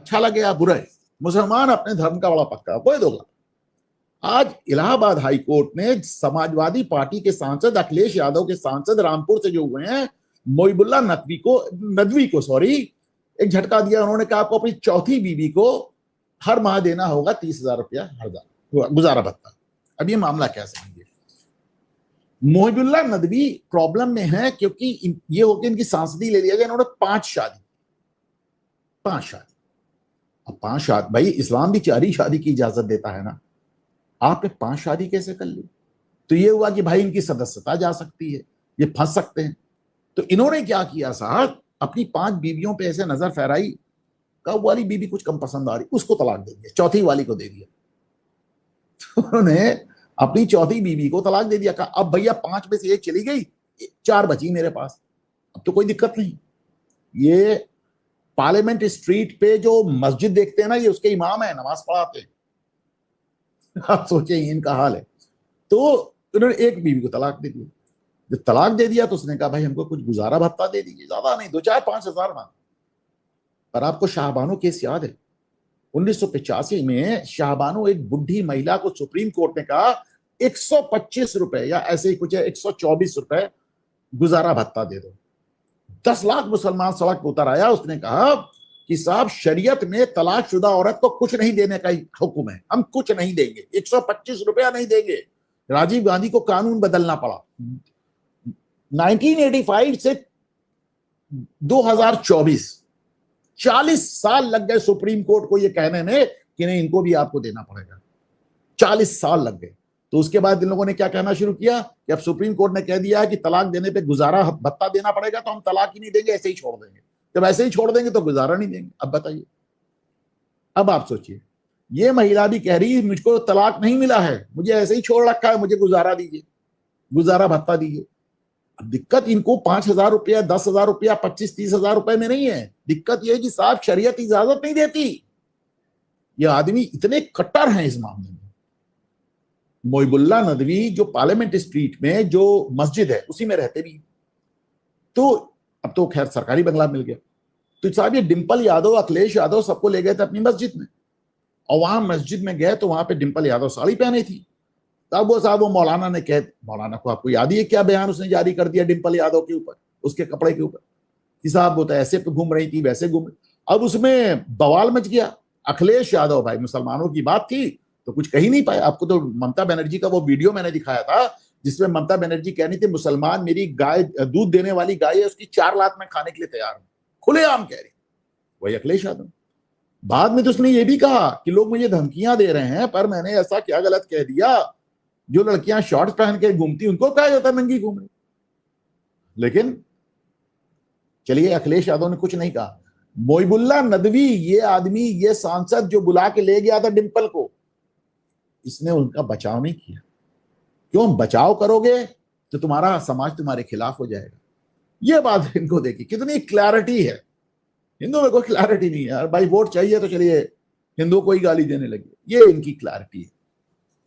अच्छा लगे या बुरा है, मुसलमान अपने धर्म का बड़ा पक्का, कोई दोगला। आज इलाहाबाद हाई कोर्ट ने समाजवादी पार्टी के सांसद अखिलेश यादव के सांसद रामपुर से जो हुए हैं मोहिबुल्ला नदवी को एक झटका दिया। उन्होंने कहा आपको अपनी चौथी बीवी को हर माह देना होगा 30,000 रुपया हर गुजारा भत्ता। अब ये मामला क्या समझिए, मोहिबुल्ला नदवी प्रॉब्लम में है क्योंकि ये होकर इनकी सांसदी ले लिया गया। इन्होंने 5 शादी। अब 5 शादी, भाई इस्लाम भी 4 ही शादी की इजाजत देता है ना, आपने 5 शादी कैसे कर ली? तो ये हुआ कि भाई इनकी सदस्यता जा सकती है, ये फंस सकते हैं। तो इन्होंने क्या किया साहब, अपनी 5 बीवियों पे ऐसे नजर फहराई, कब वाली बीवी कुछ कम पसंद आ रही उसको तलाक दे दिया, चौथी वाली को दे दिया। तो उन्होंने अपनी चौथी बीवी को तलाक दे दिया, कहा अब भैया 5 में से 1 चली गई, 4 बची मेरे पास, अब तो कोई दिक्कत नहीं। ये पार्लियामेंट स्ट्रीट पे जो मस्जिद देखते हैं ना, ये उसके इमाम है, नमाज पढ़ाते हैं। आप सोचिए इनका हाल है। तो उन्होंने 1 बीवी को तलाक दे दिया। जब तलाक दे दिया तो उसने कहा भाई हमको कुछ गुजारा भत्ता दे दीजिए, ज्यादा नहीं, 2-4-5 हजार मांग। पर आपको शाहबानो केस याद है, 1985 में शाहबानो एक बुढ़ी महिला को सुप्रीम कोर्ट ने कहा 125 रुपए या ऐसे ही कुछ है, 124 रुपए गुजारा भत्ता दे दो। 10 लाख मुसलमान सड़क पर उतर आया। उसने कहा कि साहब शरीयत में तलाकशुदा औरत को कुछ नहीं देने का हुक्म है, हम कुछ नहीं देंगे, 125 रुपया नहीं देंगे। राजीव गांधी को कानून बदलना पड़ा। 1985 से 2024 40 साल लग गए सुप्रीम कोर्ट को ये कहने में कि नहीं इनको भी आपको देना पड़ेगा। 40 साल लग गए। तो उसके बाद इन लोगों ने क्या कहना शुरू किया कि अब सुप्रीम कोर्ट ने कह दिया कि तलाक देने पे गुजारा भत्ता देना पड़ेगा, तो हम तलाक ही नहीं देंगे, ऐसे ही छोड़ देंगे। जब ऐसे ही छोड़ देंगे तो गुजारा नहीं देंगे। अब बताइए, अब आप सोचिए, ये महिला भी कह रही है मुझको तलाक नहीं मिला है, मुझे ऐसे ही छोड़ रखा है, मुझे गुजारा दीजिए, गुजारा भत्ता दीजिए। अब दिक्कत इनको 5,000 रुपया, 10,000 रुपया, 25-30 हजार रुपए में नहीं है। दिक्कत यह है कि साहब शरीयत इजाजत नहीं देती। ये आदमी इतने कट्टर हैं इस मामले में। मोहिबुल्ला नदवी जो पार्लियामेंट स्ट्रीट में जो मस्जिद है उसी में रहते भी, तो अब तो खैर सरकारी बंगला मिल गया। तो साहब ये डिंपल यादव, अखिलेश यादव सबको ले गए थे अपनी मस्जिद में, और वहां मस्जिद में गए तो वहां पे डिंपल यादव साड़ी पहनी थी। तब वो साहब, वो मौलाना ने कह, मौलाना को आपको याद ही है क्या बयान उसने जारी कर दिया डिंपल यादव के ऊपर, उसके कपड़े के ऊपर, कि साहब वो तो ऐसे घूम रही थी, वैसे घूम रही। अब उसमें बवाल मच गया। अखिलेश यादव भाई मुसलमानों की बात थी तो कुछ कही नहीं पाए। आपको तो ममता बनर्जी का वो वीडियो मैंने दिखाया था जिसमें ममता बनर्जी कह रही थी मुसलमान मेरी गाय, दूध देने वाली गाय है, उसकी 4 लात में खाने के लिए तैयार हूं, खुलेआम कह रही। वही अखिलेश यादव। बाद में तो उसने ये भी कहा कि लोग मुझे धमकियां दे रहे हैं, पर मैंने ऐसा क्या गलत कह दिया, जो लड़कियां शॉर्ट्स पहन के घूमती उनको कहा जाता है नंगी घूम रही। लेकिन चलिए, अखिलेश यादव ने कुछ नहीं कहा। मोहिबुल्ला नदवी, ये आदमी, ये सांसद जो बुला के ले गया था डिंपल को, इसने उनका बचाव नहीं किया। क्यों? बचाव करोगे तो तुम्हारा समाज तुम्हारे खिलाफ हो जाएगा। ये बात इनको देखिए, कितनी क्लैरिटी है। हिंदू में कोई क्लैरिटी नहीं है यार, भाई वोट चाहिए तो चलिए हिंदुओं को ही गाली देने लगी। ये इनकी क्लैरिटी है।